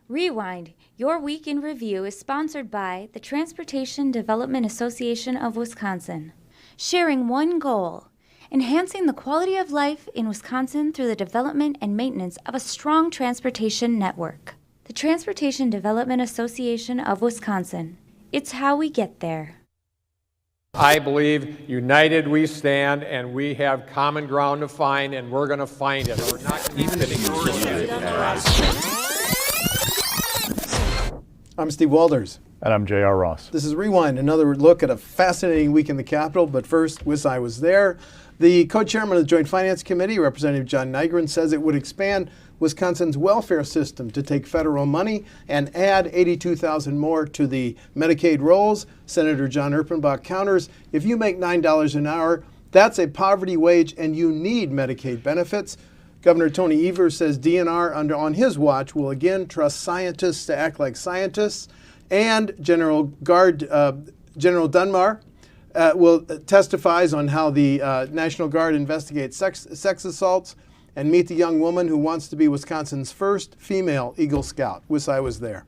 Rewind, your week in review, is sponsored by the Transportation Development Association of Wisconsin. Sharing one goal, enhancing the quality of life in Wisconsin through the development and maintenance of a strong transportation network. The Transportation Development Association of Wisconsin. It's how we get there. I believe united we stand, and we have common ground to find, and we're going to find it. We're not even I'm Steve Walders. And I'm J.R. Ross. This is Rewind, another look at a fascinating week in the Capitol. But first, WisconsinEye was there. The co-chairman of the Joint Finance Committee, Representative John Nygren, says it would expand Wisconsin's welfare system to take federal money and add 82,000 more to the Medicaid rolls. Senator John Erpenbach counters, if you make $9 an hour, that's a poverty wage and you need Medicaid benefits. Governor Tony Evers says DNR on his watch will again trust scientists to act like scientists. And General Dunbar testifies on how the National Guard investigates sex assaults and meet the young woman who wants to be Wisconsin's first female Eagle Scout. WisconsinEye was there.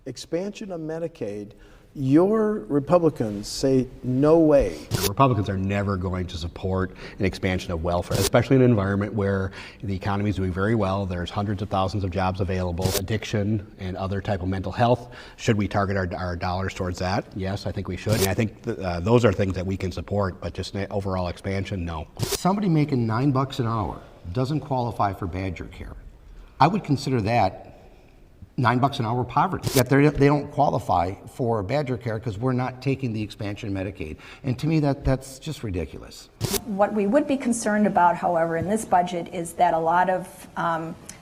Expansion of Medicaid. Your Republicans say no way. Republicans are never going to support an expansion of welfare, especially in an environment where the economy is doing very well. There's hundreds of thousands of jobs available. Addiction and other type of mental health. Should we target our dollars towards that? Yes, I think we should. And I think those are things that we can support, but just overall expansion, no. Somebody making $9 an hour doesn't qualify for Badger care. I would consider that $9 an hour poverty. Yet they don't qualify for Badger care because we're not taking the expansion of Medicaid. And to me, that's just ridiculous. What we would be concerned about, however, in this budget is that a lot of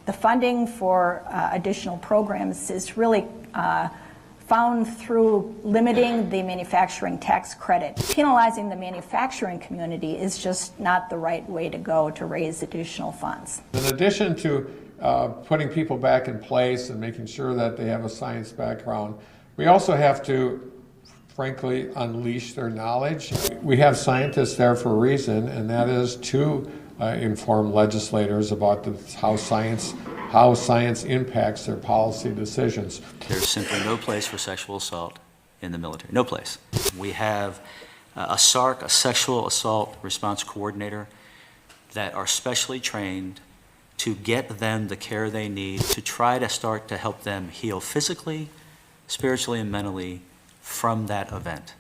the funding for additional programs is really found through limiting the manufacturing tax credit. Penalizing the manufacturing community is just not the right way to go to raise additional funds. In addition to putting people back in place and making sure that they have a science background, we also have to, frankly, unleash their knowledge. We have scientists there for a reason, and that is to inform legislators about how science impacts their policy decisions. There's simply no place for sexual assault in the military. No place. We have a SARC, a sexual assault response coordinator, that are specially trained to get them the care they need to try to start to help them heal physically, spiritually, and mentally from that event.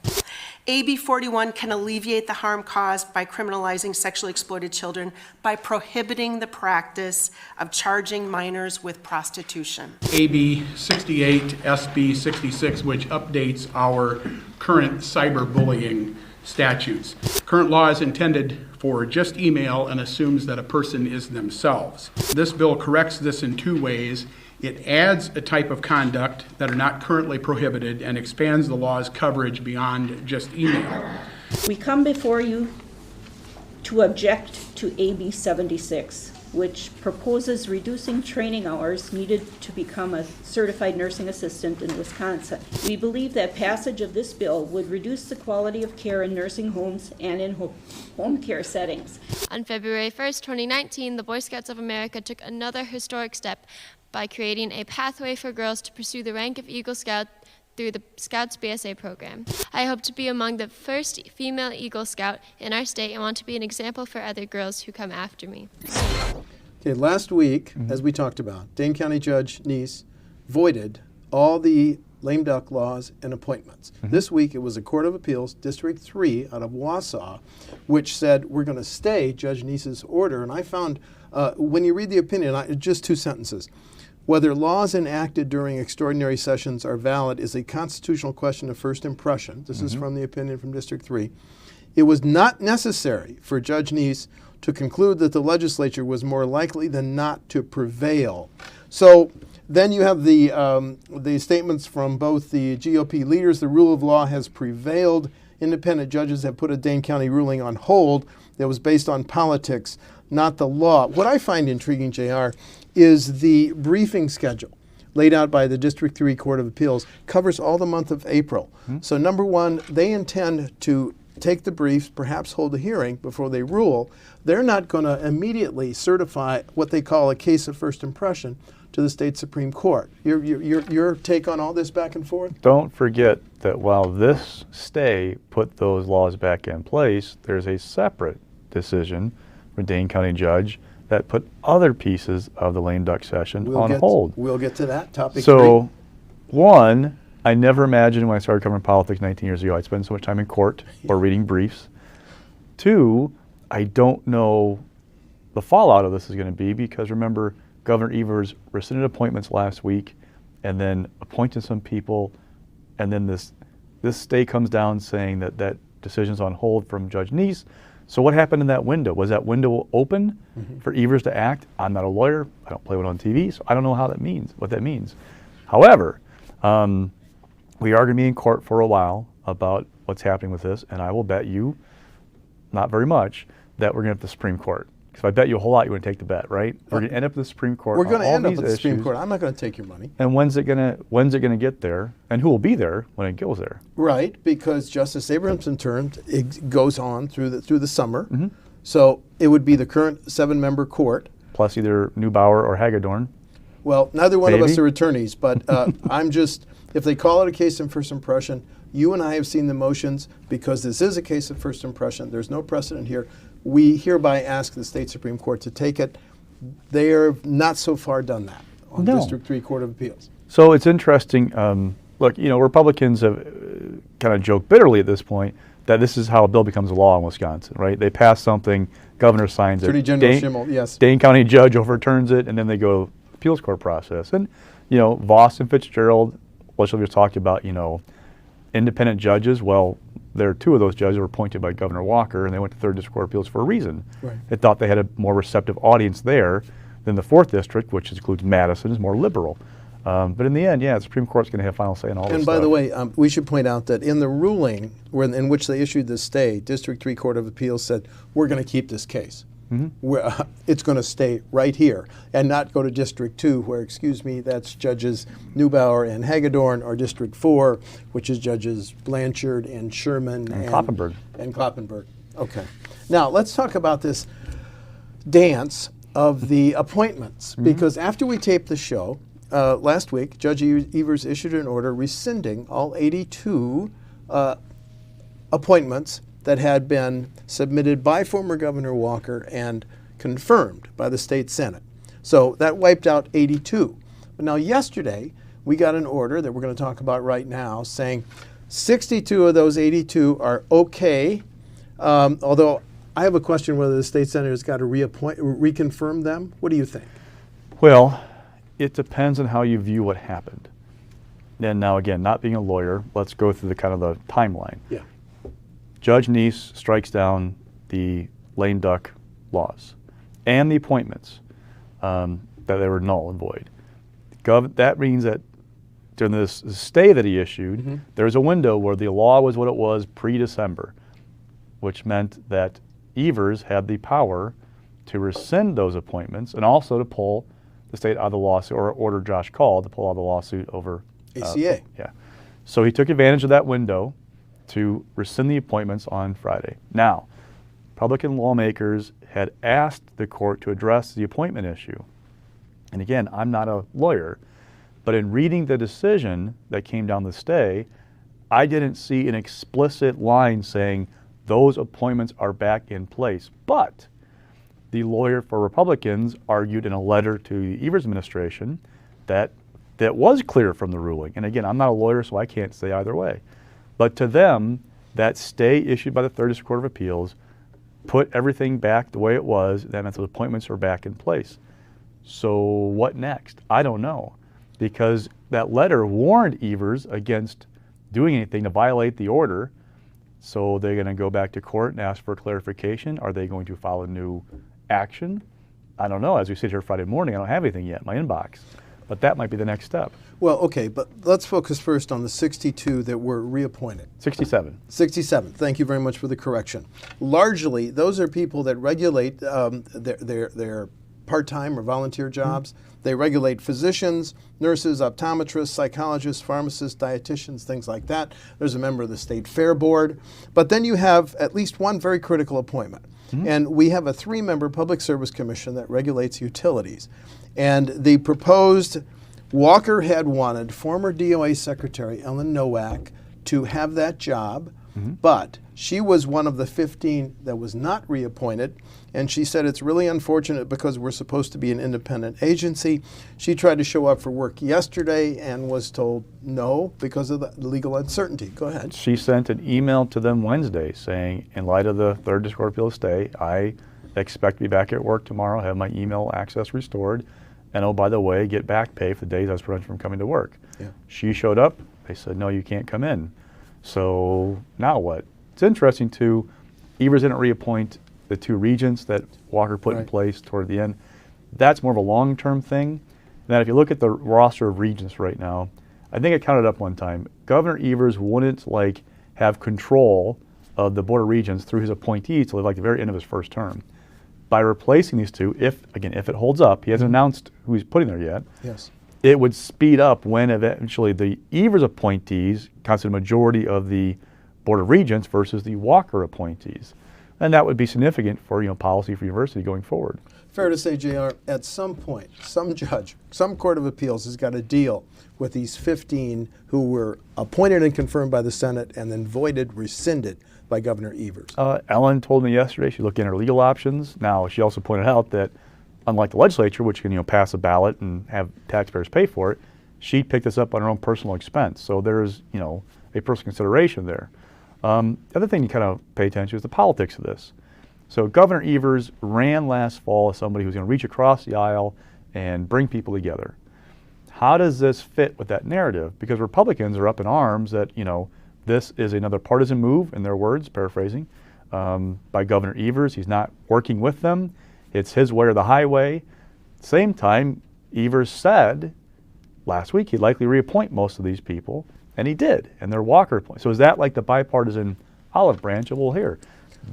AB 41 can alleviate the harm caused by criminalizing sexually exploited children by prohibiting the practice of charging minors with prostitution. AB 68, SB 66, which updates our current cyberbullying statutes. Current law is intended for just email and assumes that a person is themselves. This bill corrects this in two ways. It adds a type of conduct that are not currently prohibited and expands the law's coverage beyond just email. We come before you to object to AB 76, which proposes reducing training hours needed to become a certified nursing assistant in Wisconsin. We believe that passage of this bill would reduce the quality of care in nursing homes and in home care settings. On February 1st, 2019, the Boy Scouts of America took another historic step by creating a pathway for girls to pursue the rank of Eagle Scout through the Scouts BSA program. I hope to be among the first female Eagle Scout in our state and want to be an example for other girls who come after me. Okay, last week, as we talked about, Dane County Judge Neese voided all the lame duck laws and appointments. This week it was a Court of Appeals, District 3 out of Wausau, which said we're going to stay Judge Neese's order. And I found, when you read the opinion, just two sentences. Whether laws enacted during extraordinary sessions are valid is a constitutional question of first impression. This is from the opinion from District 3. It was not necessary for Judge Neese to conclude that the legislature was more likely than not to prevail. So then you have the statements from both the GOP leaders. The rule of law has prevailed. Independent judges have put a Dane County ruling on hold that was based on politics, not the law. What I find intriguing, JR, is the briefing schedule laid out by the District 3 Court of Appeals covers all the month of April. So number one, they intend to take the briefs, perhaps hold a hearing before they rule, they're not going to immediately certify what they call a case of first impression to the state Supreme Court. Your take on all this back and forth? Don't forget that while this stay put those laws back in place, there's a separate decision from Dane County judge that put other pieces of the lame duck session on hold. We'll get to that topic. So, one, I never imagined when I started covering politics 19 years ago I'd spend so much time in court or reading briefs. Two, I don't know the fallout of this is going to be, because remember, Governor Evers rescinded appointments last week and then appointed some people, and then this stay comes down saying that decision's on hold from Judge Neese. So what happened in that window? Was that window open for Evers to act? I'm not a lawyer. I don't play one on TV, so I don't know what that means. However, we are going to be in court for a while about what's happening with this, and I will bet you, not very much, that we're going to have the Supreme Court. Because if I bet you a whole lot, you want to take the bet, right? We're going to end up at the Supreme Court. We're going to end up at the issues. Supreme Court. I'm not going to take your money. And when's it going to get there? And who will be there when it goes there? Right, because Justice Abrahamson's term goes on through the summer. So it would be the current 7-member court. Plus either Neubauer or Hagedorn. Well, neither one of us are attorneys, but I'm just, if they call it a case of first impression, you and I have seen the motions. Because this is a case of first impression, there's no precedent here. We hereby ask the state Supreme Court to take it. They are not so far done that on District 3 Court of Appeals. So it's interesting. Look, Republicans have kind of joked bitterly at this point that this is how a bill becomes a law in Wisconsin, right? They pass something, governor signs it. Attorney General Schimmel, yes. Dane County judge overturns it, and then they go appeals court process. And, Voss and Fitzgerald, legislators talked about, independent judges. Well, there are 2 of those judges were appointed by Governor Walker, and they went to 3rd District Court of Appeals for a reason. Right. They thought they had a more receptive audience there than the 4th District, which includes Madison, is more liberal. But in the end, the Supreme Court's going to have final say in all this stuff. And by the way, we should point out that in the ruling in which they issued this stay, District 3 Court of Appeals said, we're going to keep this case. It's going to stay right here and not go to District 2, where, that's Judges Neubauer and Hagedorn, or District 4, which is Judges Blanchard and Sherman and Kloppenberg. And Kloppenberg. Okay. Now, let's talk about this dance of the appointments, because after we taped the show, last week, Judge Evers issued an order rescinding all 82 appointments that had been submitted by former Governor Walker and confirmed by the state Senate. So that wiped out 82. But now yesterday, we got an order that we're going to talk about right now saying 62 of those 82 are okay, although I have a question whether the state Senate has got to reconfirm them. What do you think? Well, it depends on how you view what happened. And now, again, not being a lawyer, let's go through the kind of the timeline. Yeah. Judge Neese strikes down the lame duck laws and the appointments that they were null and void. That means that during this stay that he issued, there's a window where the law was what it was pre-December, which meant that Evers had the power to rescind those appointments and also to pull the state out of the lawsuit, or order Josh Call to pull out of the lawsuit over ACA. So he took advantage of that window to rescind the appointments on Friday. Now, Republican lawmakers had asked the court to address the appointment issue. And again, I'm not a lawyer, but in reading the decision that came down the stay, I didn't see an explicit line saying those appointments are back in place. But the lawyer for Republicans argued in a letter to the Evers administration that was clear from the ruling. And again, I'm not a lawyer, so I can't say either way. But to them, that stay issued by the 3rd District Court of Appeals put everything back the way it was. That meant those appointments are back in place. So what next? I don't know. Because that letter warned Evers against doing anything to violate the order. So they're going to go back to court and ask for clarification. Are they going to file a new action? I don't know. As we sit here Friday morning, I don't have anything yet in my inbox. But that might be the next step. Well, okay, but let's focus first on the 62 that were reappointed. 67. 67. Thank you very much for the correction. Largely, those are people that regulate their part-time or volunteer jobs. They regulate physicians, nurses, optometrists, psychologists, pharmacists, dietitians, things like that. There's a member of the State Fair Board. But then you have at least one very critical appointment. And we have a 3-member Public Service Commission that regulates utilities. And the proposed Walker had wanted former DOA Secretary Ellen Nowak to have that job, but she was one of the 15 that was not reappointed, and she said it's really unfortunate because we're supposed to be an independent agency. She tried to show up for work yesterday and was told no because of the legal uncertainty. Go ahead. She sent an email to them Wednesday saying, in light of the 3rd District Court of Appeals stay, I expect to be back at work tomorrow, have my email access restored, and oh, by the way, get back pay for the days I was prevented from coming to work. Yeah. She showed up. They said, no, you can't come in. So now what? It's interesting too, Evers didn't reappoint the 2 regents that Walker put in place toward the end. That's more of a long-term thing. And then if you look at the roster of regents right now, I think I counted up one time, Governor Evers wouldn't have control of the Board of Regents through his appointees till the very end of his first term. By replacing these 2, if it holds up, he hasn't announced who he's putting there yet. Yes. It would speed up when eventually the Evers appointees constitute a majority of the Board of Regents versus the Walker appointees. And that would be significant for policy for university going forward. Fair to say, JR, at some point, some judge, some court of appeals has got to deal with these 15 who were appointed and confirmed by the Senate and then voided, rescinded by Governor Evers. Ellen told me yesterday she's looking at her legal options. Now, she also pointed out that unlike the legislature, which can pass a ballot and have taxpayers pay for it, she picked this up on her own personal expense. So there's a personal consideration there. The other thing you kind of pay attention to is the politics of this. So Governor Evers ran last fall as somebody who's going to reach across the aisle and bring people together. How does this fit with that narrative? Because Republicans are up in arms that this is another partisan move, in their words, paraphrasing, by Governor Evers. He's not working with them. It's his way or the highway. Same time, Evers said last week he'd likely reappoint most of these people, and he did, and they're Walker appointed. So is that like the bipartisan olive branch of, well, here,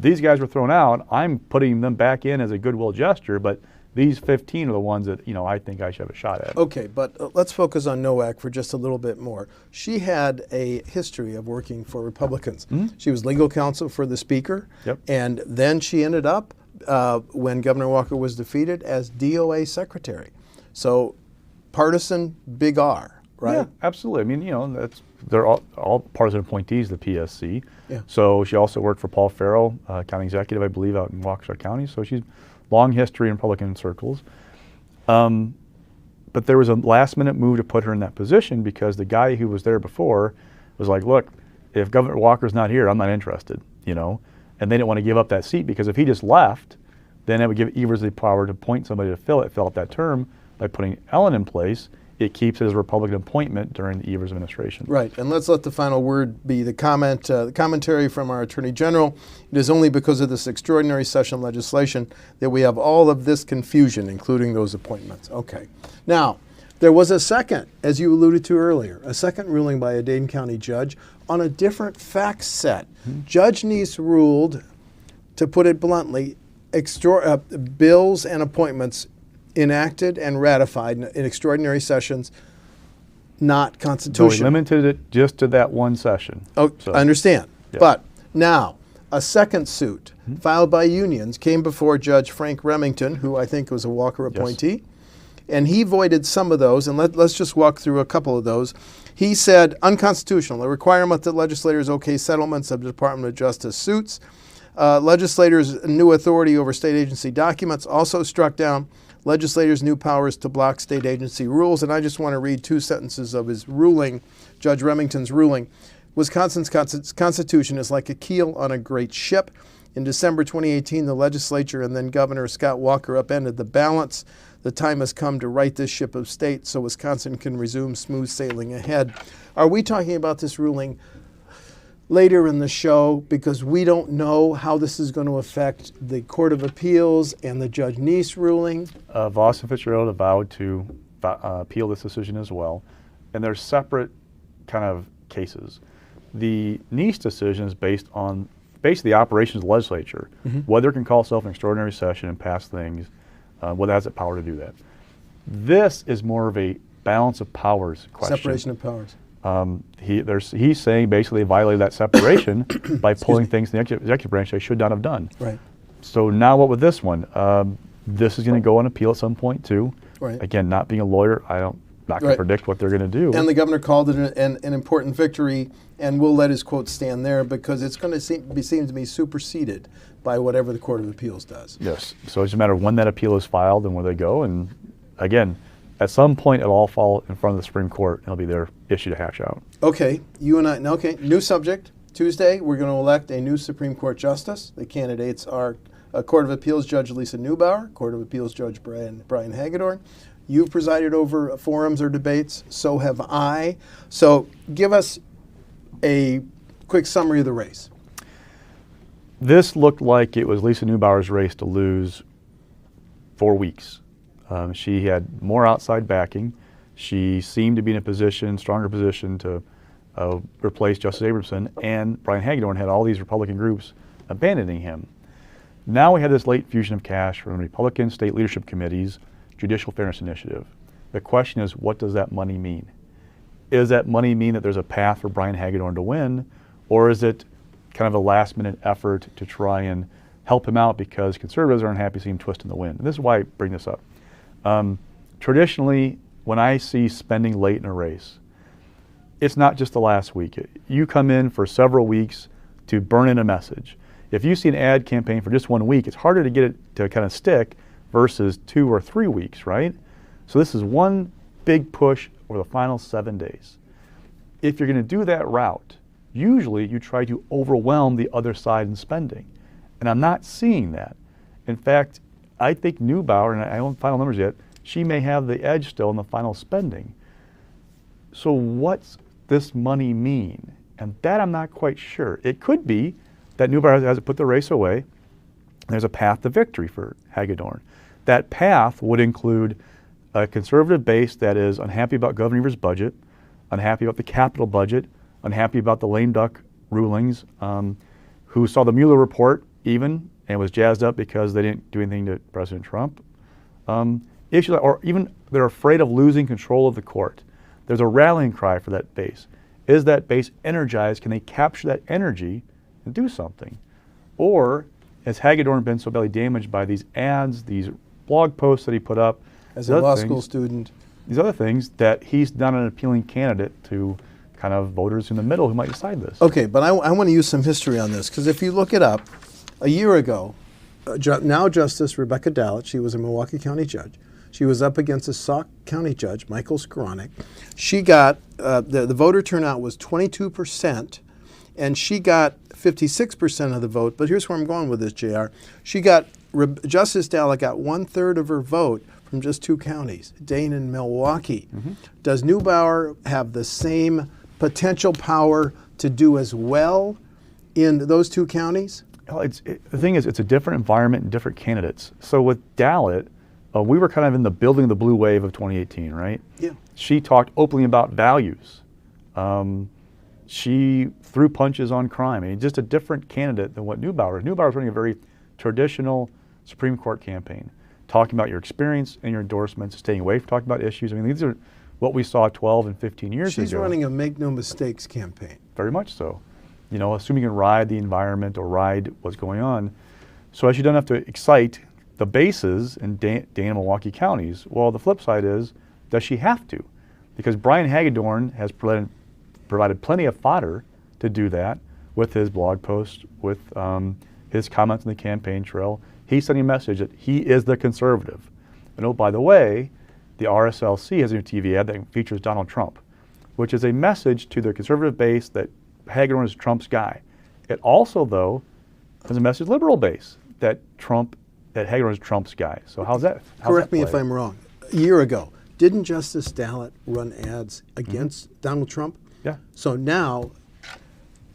these guys were thrown out, I'm putting them back in as a goodwill gesture, but these 15 are the ones that I think I should have a shot at. Okay, but let's focus on Nowak for just a little bit more. She had a history of working for Republicans. She was legal counsel for the Speaker, and then she ended up, when Governor Walker was defeated, as DOA Secretary. So partisan, big R, right? Yeah, absolutely. I mean, they're all partisan appointees, the PSC. Yeah. So she also worked for Paul Farrell, county executive, I believe, out in Waukesha County. So she's long history in Republican circles. But there was a last-minute move to put her in that position because the guy who was there before was like, look, if Governor Walker's not here, I'm not interested, And they didn't want to give up that seat because if he just left, then it would give Evers the power to appoint somebody to fill out that term. By putting Ellen in place, it keeps it as a Republican appointment during the Evers administration. Right, and let's let the final word be the commentary from our Attorney General. It is only because of this extraordinary session legislation that we have all of this confusion, including those appointments. Okay. Now, there was a second, as you alluded to earlier, a second ruling by a Dane County judge on a different fact set. Judge Neese ruled, to put it bluntly, bills and appointments enacted and ratified in extraordinary sessions, not constitutional. So he limited it just to that one session. Oh, so, I understand. Yeah. But now, a second suit filed by unions came before Judge Frank Remington, who I think was a Walker appointee, and he voided some of those, and let's just walk through a couple of those. He said, unconstitutional, the requirement that legislators okay settlements of Department of Justice suits. Legislators' new authority over state agency documents also struck down. Legislators' new powers to block state agency rules. And I just want to read 2 sentences of his ruling, Judge Remington's ruling. Wisconsin's Constitution is like a keel on a great ship. In December 2018, the legislature and then Governor Scott Walker upended the balance. The time has come to right this ship of state so Wisconsin can resume smooth sailing ahead. Are we talking about this ruling later in the show because we don't know how this is going to affect the Court of Appeals and the Judge Neese ruling? Voss and Fitzgerald have vowed to appeal this decision as well, and they're separate kind of cases. The Neese decision is based on basically the operations of the legislature, whether it can call itself an extraordinary session and pass things. whether it has the power to do that. This is more of a balance of powers question. Separation of powers. He's saying basically they violated that separation by pulling things in the executive branch they should not have done. Right. So now what with this one? This is going to go on appeal at some point too. Right. Again, not being a lawyer, not going to predict what they're going to do. And the governor called it an important victory, and we'll let his quote stand there because it's going to seem to be superseded by whatever the Court of Appeals does. Yes. So it's a matter of when that appeal is filed and where they go. And again, at some point it'll all fall in front of the Supreme Court and it'll be their issue to hash out. Okay, you and I, okay, new subject. Tuesday, we're going to elect a new Supreme Court justice. The candidates are Court of Appeals Judge Lisa Neubauer, Court of Appeals Judge Brian Hagedorn. You've presided over forums or debates, so have I. So give us a quick summary of the race. This looked like it was Lisa Neubauer's race to lose 4 weeks. She had more outside backing. She seemed to be in a stronger position to replace Justice Abramson, and Brian Hagedorn had all these Republican groups abandoning him. Now we have this late fusion of cash from Republican state leadership committees, Judicial Fairness Initiative. The question is, what does that money mean? Does that money mean that there's a path for Brian Hagedorn to win, or is it kind of a last-minute effort to try and help him out because conservatives are unhappy seeing him twist in the wind? And this is why I bring this up. Traditionally, when I see spending late in a race, it's not just the last week. You come in for several weeks to burn in a message. If you see an ad campaign for just 1 week, it's harder to get it to kind of stick versus 2 or 3 weeks, right? So this is one big push over the final 7 days. If you're going to do that route, usually you try to overwhelm the other side in spending. And I'm not seeing that. In fact, I think Neubauer, and I don't have final numbers yet, she may have the edge still in the final spending. So what's this money mean? And that I'm not quite sure. It could be that Neubauer has to put the race away, and there's a path to victory for Hagedorn. That path would include a conservative base that is unhappy about Governor Evers' budget, unhappy about the capital budget, unhappy about the lame duck rulings, who saw the Mueller report even and was jazzed up because they didn't do anything to President Trump. Issues, or even they're afraid of losing control of the court. There's a rallying cry for that base. Is that base energized? Can they capture that energy and do something? Or has Hagedorn been so badly damaged by these ads, these blog posts that he put up, as a law school student, these other things, that he's not an appealing candidate to kind of voters in the middle who might decide this? Okay, but I want to use some history on this, because if you look it up, a year ago, now Justice Rebecca Dallett, she was a Milwaukee County judge. She was up against a Sauk County judge, Michael Skowronek. She got, the voter turnout was 22%, and she got 56% of the vote. But here's where I'm going with this, JR. Justice Dallett got 1/3 of her vote from just 2 counties, Dane and Milwaukee. Does Neubauer have the same potential power to do as well in those 2 counties? Well, the thing is, it's a different environment and different candidates. So with Dallett, we were kind of in the building the blue wave of 2018, right? Yeah. She talked openly about values. She threw punches on crime. I mean, just a different candidate than what Neubauer is. Neubauer is running a very traditional Supreme Court campaign, talking about your experience and your endorsements, staying away from talking about issues. I mean, these are what we saw 12 and 15 years ago. She's running a make no mistakes campaign. Very much so. You know, assuming you can ride the environment or ride what's going on. So as you don't have to excite the bases in Dane and Milwaukee counties, well, the flip side is, does she have to? Because Brian Hagedorn has provided plenty of fodder to do that with his blog posts, with his comments on the campaign trail. He's sending a message that he is the conservative. And oh, by the way, the RSLC has a new TV ad that features Donald Trump, which is a message to the conservative base that Hagedorn is Trump's guy. It also, though, has a message to the liberal base that Hagedorn is Trump's guy. So how's that? Correct me if I'm wrong. A year ago, didn't Justice Dallett run ads against Donald Trump? Yeah. So now,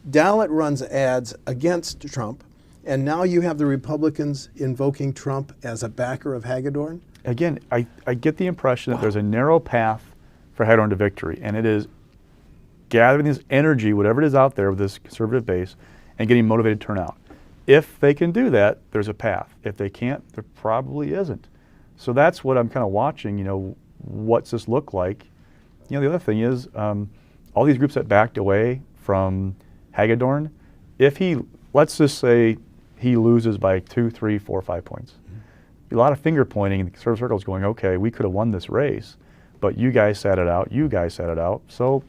Dallett runs ads against Trump, and now you have the Republicans invoking Trump as a backer of Hagedorn? Again, I get the impression that there's a narrow path for Hagedorn to victory, and it is gathering this energy, whatever it is out there with this conservative base, and getting motivated turnout. If they can do that, there's a path. If they can't, there probably isn't. So that's what I'm kind of watching, what's this look like? The other thing is, all these groups that backed away from Hagedorn, let's just say he loses by 2, 3, 4, 5 points. A lot of finger pointing in the conservative circles going, okay, we could have won this race, but you guys sat it out, you guys sat it out. So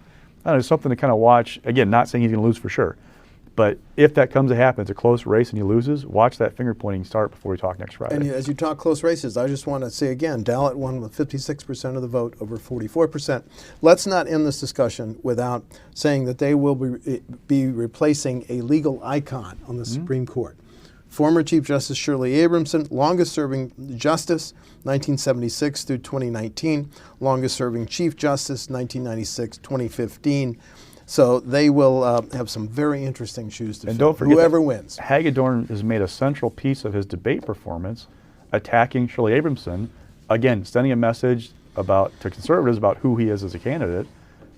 I don't know, it's something to kind of watch. Again, not saying he's going to lose for sure, but if that comes to happen, it's a close race and he loses, watch that finger pointing start before we talk next Friday. And as you talk close races, I just want to say again, Dallet won with 56% of the vote over 44%. Let's not end this discussion without saying that they will be replacing a legal icon on the Supreme Court. Former Chief Justice Shirley Abramson, longest-serving justice, 1976 through 2019, longest-serving Chief Justice, 1996, 2015. So they will have some very interesting shoes to fill. And don't forget, whoever wins. Hagedorn has made a central piece of his debate performance, attacking Shirley Abramson, again, sending a message to conservatives about who he is as a candidate,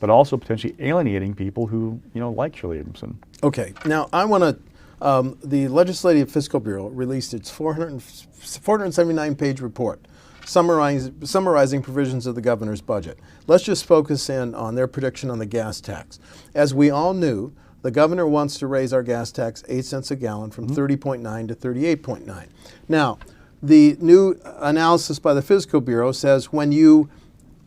but also potentially alienating people who like Shirley Abramson. Okay, now I want to. The Legislative Fiscal Bureau released its 479-page report summarizing provisions of the governor's budget. Let's just focus in on their prediction on the gas tax. As we all knew, the governor wants to raise our gas tax 8 cents a gallon from 30.9 to 38.9. Now, the new analysis by the Fiscal Bureau says when you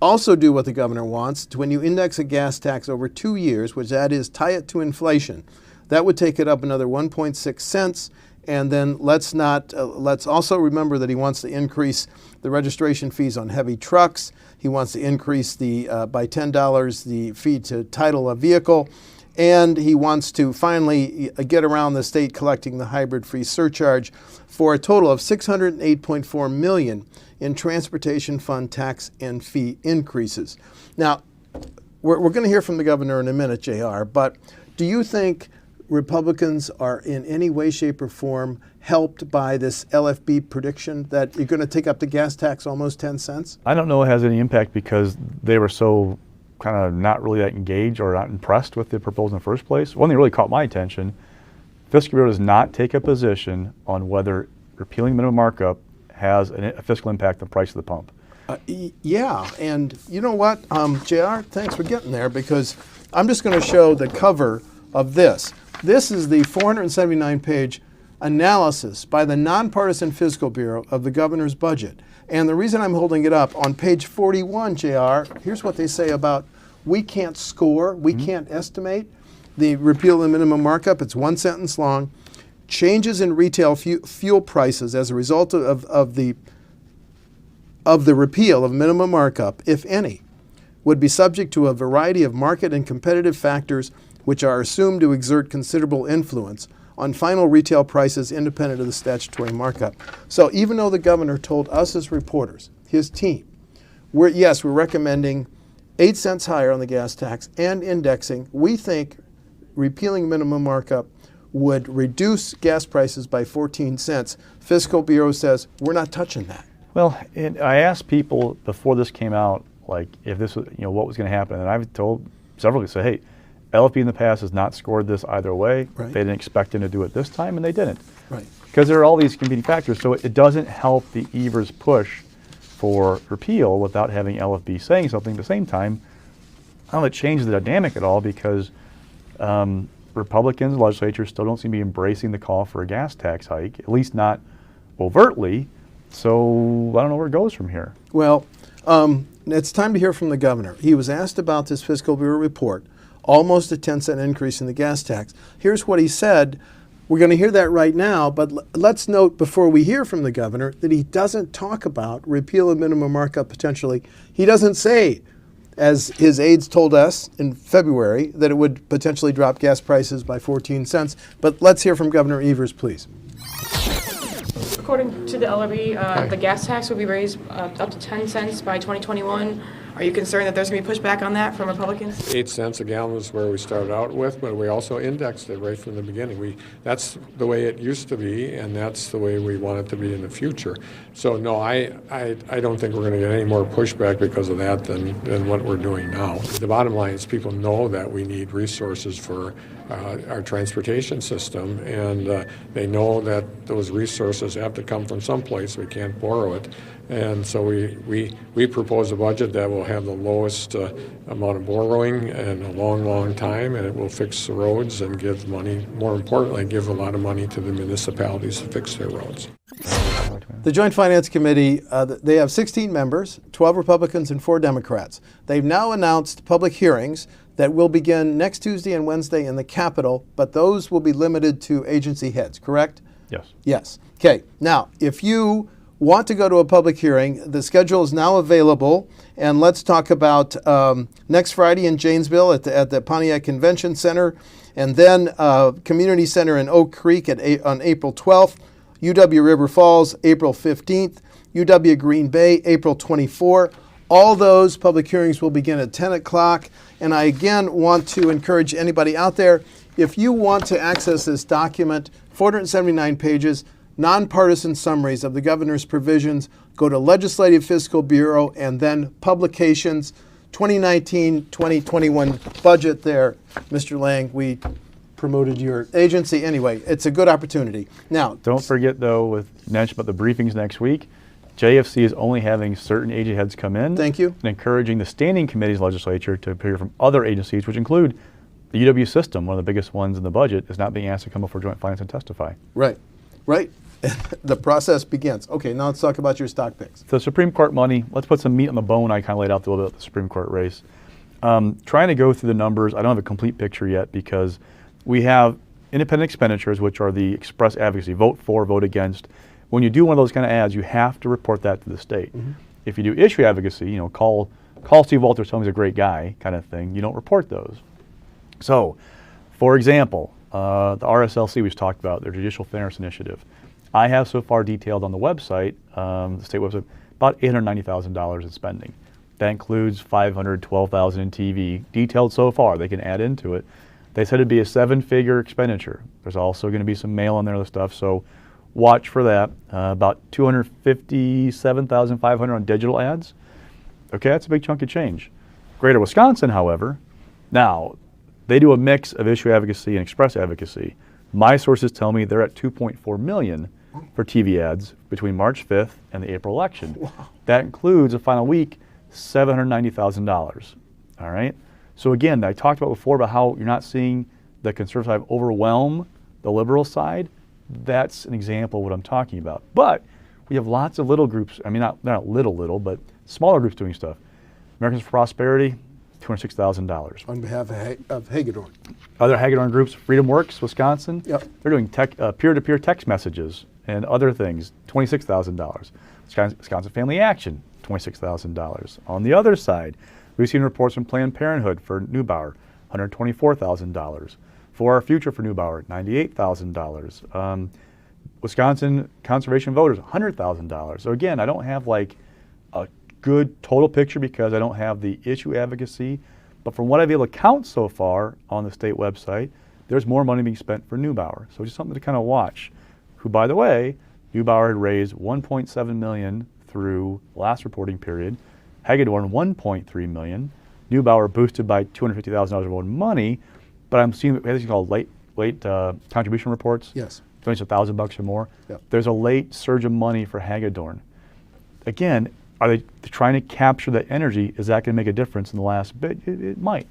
also do what the governor wants, when you index a gas tax over 2 years, which that is tie it to inflation, that would take it up another 1.6 cents. And then let's also remember that he wants to increase the registration fees on heavy trucks. He wants to increase by $10 the fee to title a vehicle. And he wants to finally get around the state collecting the hybrid fee surcharge for a total of $608.4 million in transportation fund tax and fee increases. Now, we're going to hear from the governor in a minute, JR, but do you think Republicans are in any way, shape, or form helped by this LFB prediction that you're going to take up the gas tax almost 10 cents? I don't know it has any impact because they were so kind of not really that engaged or not impressed with the proposal in the first place. One thing that really caught my attention, Fiscal Bureau does not take a position on whether repealing minimum markup has a fiscal impact on the price of the pump. Yeah, and you know what, JR, thanks for getting there, because I'm just going to show the cover of this. This is the 479-page analysis by the nonpartisan Fiscal Bureau of the governor's budget. And the reason I'm holding it up, on page 41, JR, here's what they say about we can't score, we can't estimate the repeal of the minimum markup. It's one sentence long. Changes in retail fuel prices as a result of the repeal of minimum markup, if any, would be subject to a variety of market and competitive factors which are assumed to exert considerable influence on final retail prices independent of the statutory markup. So even though the governor told us as reporters, his team, we're recommending 8 cents higher on the gas tax and indexing, we think repealing minimum markup would reduce gas prices by 14 cents. Fiscal Bureau says we're not touching that. Well, and I asked people before this came out, like if this was, what was going to happen, and I've told several to say, hey, LFB in the past has not scored this either way. Right. They didn't expect him to do it this time, and they didn't. Right. Because there are all these competing factors, so it doesn't help the Evers push for repeal without having LFB saying something at the same time. I don't know if it changes the dynamic at all because Republicans in the legislature still don't seem to be embracing the call for a gas tax hike, at least not overtly. So I don't know where it goes from here. Well, it's time to hear from the governor. He was asked about this Fiscal Bureau report, almost a 10-cent increase in the gas tax. Here's what he said. We're going to hear that right now, but let's note before we hear from the governor that he doesn't talk about repeal of minimum markup potentially. He doesn't say, as his aides told us in February, that it would potentially drop gas prices by 14 cents. But let's hear from Governor Evers, please. According to the LRB, the gas tax will be raised up to 10 cents by 2021. Are you concerned that there's going to be pushback on that from Republicans? 8 cents a gallon is where we started out with, but we also indexed it right from the beginning. That's the way it used to be, and that's the way we want it to be in the future. So no, I don't think we're going to get any more pushback because of that than what we're doing now. The bottom line is people know that we need resources for our transportation system, and they know that those resources have to come from someplace. We can't borrow it. And so we propose a budget that will have the lowest amount of borrowing in a long, long time, and it will fix the roads and give money, more importantly, give a lot of money to the municipalities to fix their roads. The Joint Finance Committee, they have 16 members, 12 Republicans and 4 Democrats. They've now announced public hearings that will begin next Tuesday and Wednesday in the Capitol, but those will be limited to agency heads, correct? Yes. Yes. Okay. Now, if you want to go to a public hearing, the schedule is now available, and let's talk about next Friday in Janesville at the Pontiac Convention Center, and then Community Center in Oak Creek on April 12th, UW River Falls, April 15th, UW Green Bay, April 24th. All those public hearings will begin at 10 o'clock, and I again want to encourage anybody out there, if you want to access this document, 479 pages, nonpartisan summaries of the governor's provisions, go to Legislative Fiscal Bureau and then Publications, 2019-2021 budget there. Mr. Lang, we promoted your agency. Anyway, it's a good opportunity. Now, don't forget, though, with mention about the briefings next week, JFC is only having certain agency heads come in. Thank you. And encouraging the standing committees legislature to appear from other agencies, which include the UW system, one of the biggest ones in the budget, is not being asked to come before Joint Finance and testify. Right. Right. The process begins. Okay, now let's talk about your stock picks. So Supreme Court money, let's put some meat on the bone. I kind of laid out a little bit about the Supreme Court race. Trying to go through the numbers, I don't have a complete picture yet because we have independent expenditures, which are the express advocacy, vote for, vote against. When you do one of those kind of ads, you have to report that to the state. Mm-hmm. If you do issue advocacy, you know, call Steve Walters, tell him he's a great guy kind of thing, you don't report those. So, for example, the RSLC we've talked about, their Judicial Fairness Initiative. I have so far detailed on the website, the state website, about $890,000 in spending. That includes $512,000 in TV, detailed so far. They can add into it. They said it'd be a 7-figure expenditure. There's also going to be some mail in there, other stuff. So watch for that. About $257,500 on digital ads. Okay, that's a big chunk of change. Greater Wisconsin, however, now they do a mix of issue advocacy and express advocacy. My sources tell me they're at $2.4 million for TV ads between March 5th and the April election. Wow. That includes a final week, $790,000. All right. So again, I talked about before about how you're not seeing the conservative side overwhelm the liberal side. That's an example of what I'm talking about. But we have lots of little groups. I mean, not little, but smaller groups doing stuff. Americans for Prosperity, $206,000. On behalf of Hagedorn. Other Hagedorn groups, Freedom Works, Wisconsin. Yep. They're doing peer-to-peer text messages and other things, $26,000. Wisconsin Family Action, $26,000. On the other side, we've seen reports from Planned Parenthood for Neubauer, $124,000. For Our Future for Neubauer, $98,000. Wisconsin Conservation Voters, $100,000. So again, I don't have like a good total picture because I don't have the issue advocacy, but from what I've been able to count so far on the state website, there's more money being spent for Neubauer. So just something to kind of watch. Who, by the way, Neubauer had raised $1.7 million through last reporting period. Hagedorn, $1.3 million. Neubauer boosted by $250,000 more money, but I'm seeing what they call late contribution reports. Yes. $1,000 or more. Yep. There's a late surge of money for Hagedorn. Again, are they trying to capture that energy? Is that going to make a difference in the last bit? It might.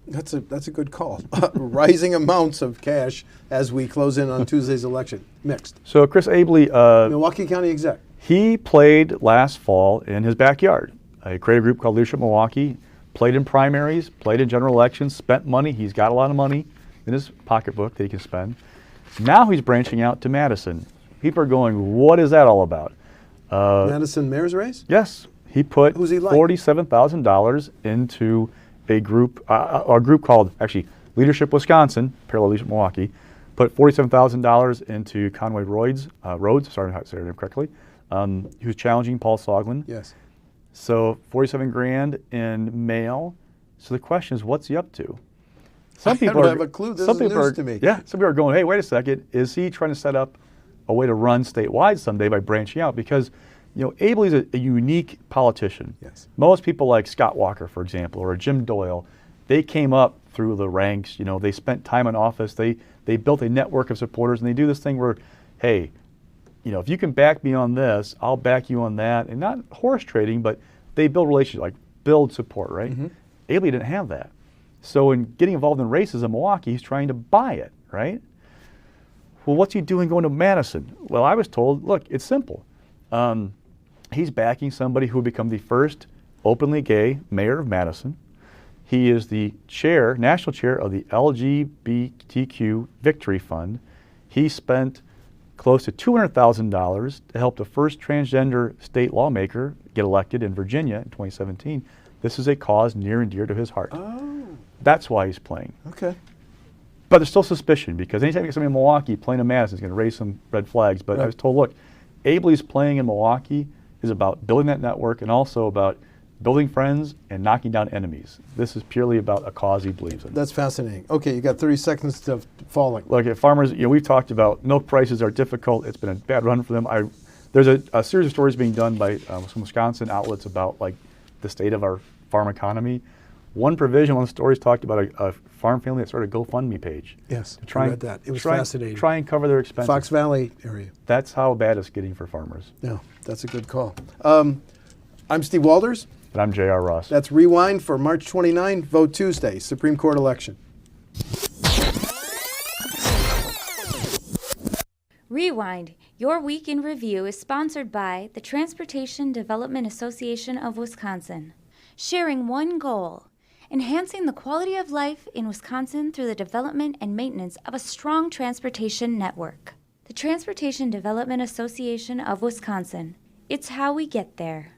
That's a good call. Rising amounts of cash as we close in on Tuesday's election. Mixed. So Chris Abele, Milwaukee County exec. He played last fall in his backyard. He created a group called Leadership Milwaukee, played in primaries, played in general elections, spent money. He's got a lot of money in his pocketbook that he can spend. Now he's branching out to Madison. People are going, what is that all about? Madison mayor's race? Yes. He put Who's he like? $47,000 into a group called, actually, Leadership Wisconsin, parallel Leadership Milwaukee, put $47,000 into Conway Rhodes, sorry if I said her name correctly. He was challenging Paul Soglin. Yes. So $47,000 in mail. So the question is, what's he up to? Some people don't have a clue. This is news to me. Yeah, some people are going, hey, wait a second. Is he trying to set up a way to run statewide someday by branching out? Because, you know, Abele is a unique politician. Yes. Most people like Scott Walker, for example, or Jim Doyle, they came up through the ranks. You know, they spent time in office. They built a network of supporters, and they do this thing where, hey, you know, if you can back me on this, I'll back you on that. And not horse trading, but they build relationships, like build support, right? Abele didn't have that. So in getting involved in races in Milwaukee, he's trying to buy it, right? Well, what's he doing going to Madison? Well, I was told, look, it's simple. He's backing somebody who would become the first openly gay mayor of Madison. He is the chair, national chair of the LGBTQ Victory Fund. He spent close to $200,000 to help the first transgender state lawmaker get elected in Virginia in 2017. This is a cause near and dear to his heart. Oh. That's why he's playing. Okay. But there's still suspicion, because anytime you get somebody in Milwaukee playing in Madison is going to raise some red flags. But I was told, look, Abele's playing in Milwaukee is about building that network and also about building friends and knocking down enemies. This is purely about a cause he believes in. That's fascinating. Okay, you got 30 seconds to falling. Look, at farmers, you know, we've talked about milk prices are difficult. It's been a bad run for them. There's a series of stories being done by some Wisconsin outlets about like the state of our farm economy. One provision, one of the stories talked about a farm family that started a GoFundMe page. Yes, to try I read that. It was fascinating. Try and cover their expenses. Fox Valley area. That's how bad it's getting for farmers. Yeah, that's a good call. I'm Steve Walders. And I'm J.R. Ross. That's Rewind for March 29, Vote Tuesday, Supreme Court election. Rewind, your week in review, is sponsored by the Transportation Development Association of Wisconsin. Sharing one goal: enhancing the quality of life in Wisconsin through the development and maintenance of a strong transportation network. The Transportation Development Association of Wisconsin. It's how we get there.